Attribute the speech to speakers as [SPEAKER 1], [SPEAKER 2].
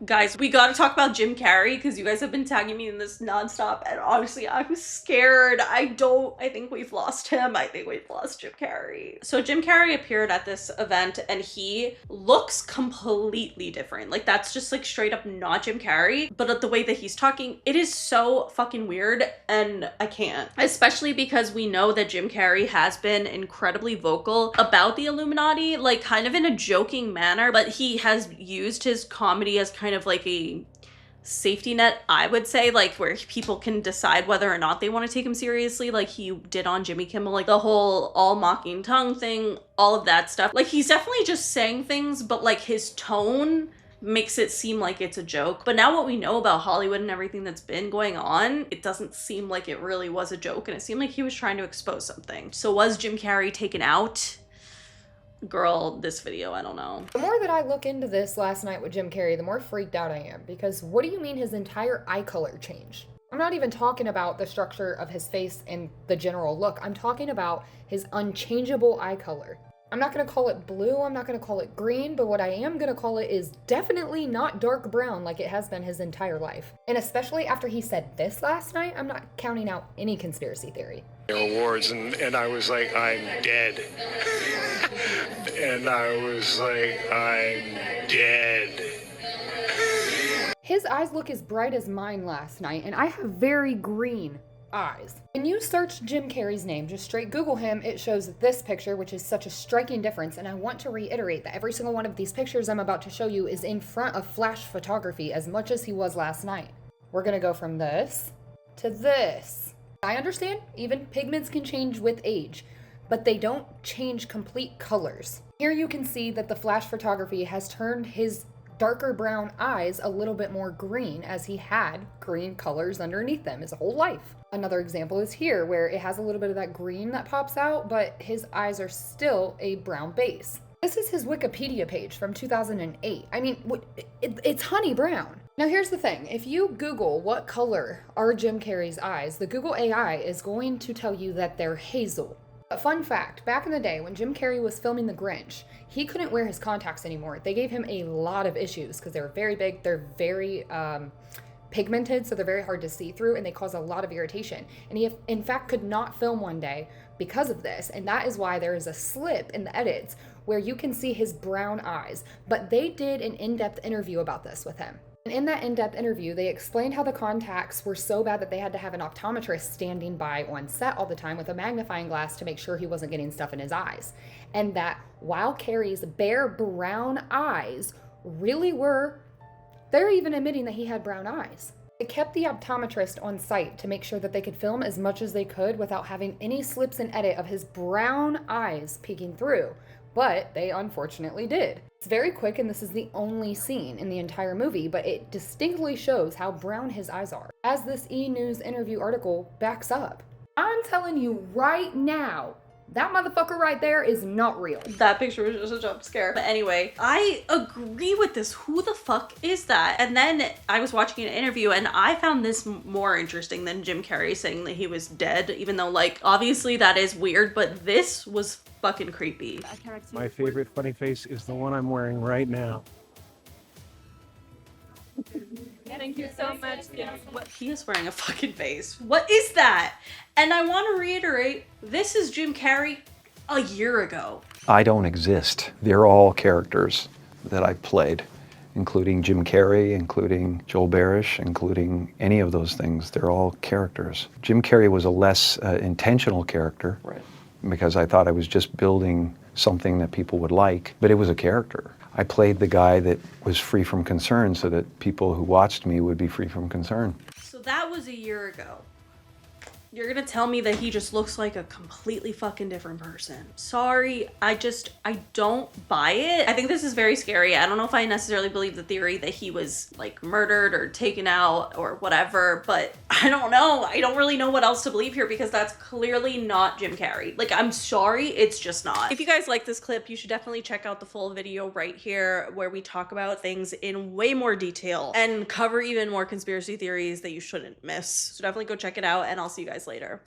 [SPEAKER 1] Guys, we gotta talk about Jim Carrey because you guys have been tagging me in this nonstop, and honestly, I'm scared. I think we've lost him. I think we've lost Jim Carrey. So Jim Carrey appeared at this event and he looks completely different. Like, that's just like straight up not Jim Carrey, but the way that he's talking, it is so fucking weird, and I can't. Especially because we know that Jim Carrey has been incredibly vocal about the Illuminati, like kind of in a joking manner, but he has used his comedy as kind of like a safety net, I would say, like where people can decide whether or not they want to take him seriously, like he did on Jimmy Kimmel, like the whole all mocking tongue thing, all of that stuff. Like, he's definitely just saying things, but like his tone makes it seem like it's a joke. But now what we know about Hollywood and everything that's been going on, it doesn't seem like it really was a joke, and it seemed like he was trying to expose something. So was Jim Carrey taken out? Girl, this video, I don't know.
[SPEAKER 2] The more that I look into this last night with Jim Carrey, the more freaked out I am, because what do you mean his entire eye color changed? I'm not even talking about the structure of his face and the general look. I'm talking about his unchangeable eye color. I'm not going to call it blue, I'm not going to call it green, but what I am going to call it is definitely not dark brown like it has been his entire life. And especially after he said this last night, I'm not counting out any conspiracy theory.
[SPEAKER 3] Awards, and I was like, I'm dead. And I was like, I'm dead.
[SPEAKER 2] His eyes look as bright as mine last night, and I have very green eyes. When you search Jim Carrey's name, just straight Google him, it shows this picture, which is such a striking difference. And I want to reiterate that every single one of these pictures I'm about to show you is in front of flash photography as much as he was last night. We're gonna go from this to this. I understand even pigments can change with age, but they don't change complete colors. Here you can see that the flash photography has turned his darker brown eyes a little bit more green, as he had green colors underneath them his whole life. Another example is here, where it has a little bit of that green that pops out, but his eyes are still a brown base. This is his Wikipedia page from 2008. I mean, it's honey brown. Now here's the thing, if you Google what color are Jim Carrey's eyes, the Google AI is going to tell you that they're hazel. A fun fact, back in the day when Jim Carrey was filming The Grinch, he couldn't wear his contacts anymore. They gave him a lot of issues because they're very big, they're very pigmented, so they're very hard to see through, and they cause a lot of irritation. And he, in fact, could not film one day because of this, and that is why there is a slip in the edits where you can see his brown eyes. But they did an in-depth interview about this with him. And in that in-depth interview, they explained how the contacts were so bad that they had to have an optometrist standing by on set all the time with a magnifying glass to make sure he wasn't getting stuff in his eyes. And that while Carrey's bare brown eyes really were, they're even admitting that he had brown eyes. It kept the optometrist on site to make sure that they could film as much as they could without having any slips in edit of his brown eyes peeking through. But they unfortunately did. It's very quick, and this is the only scene in the entire movie, but it distinctly shows how brown his eyes are, as this E! News interview article backs up. I'm telling you right now, that motherfucker right there is not real.
[SPEAKER 1] That picture was just a jump scare. But anyway, I agree with this. Who the fuck is that? And then I was watching an interview and I found this more interesting than Jim Carrey saying that he was dead, even though, like, obviously that is weird, but this was fucking creepy.
[SPEAKER 4] My favorite funny face is the one I'm wearing right now.
[SPEAKER 1] Thank you so much. What? He is wearing a fucking face. What is that? And I want to reiterate, this is Jim Carrey a year ago.
[SPEAKER 5] I don't exist. They're all characters that I've played, including Jim Carrey, including Joel Barish, including any of those things. They're all characters. Jim Carrey was a less intentional character, right, because I thought I was just building something that people would like, but it was a character. I played the guy that was free from concern so that people who watched me would be free from concern.
[SPEAKER 1] So that was a year ago. You're gonna tell me that he just looks like a completely fucking different person. Sorry, I don't buy it. I think this is very scary. I don't know if I necessarily believe the theory that he was like murdered or taken out or whatever, but I don't know. I don't really know what else to believe here because that's clearly not Jim Carrey. Like, I'm sorry, it's just not. If you guys like this clip, you should definitely check out the full video right here where we talk about things in way more detail and cover even more conspiracy theories that you shouldn't miss. So definitely go check it out, and I'll see you guys later.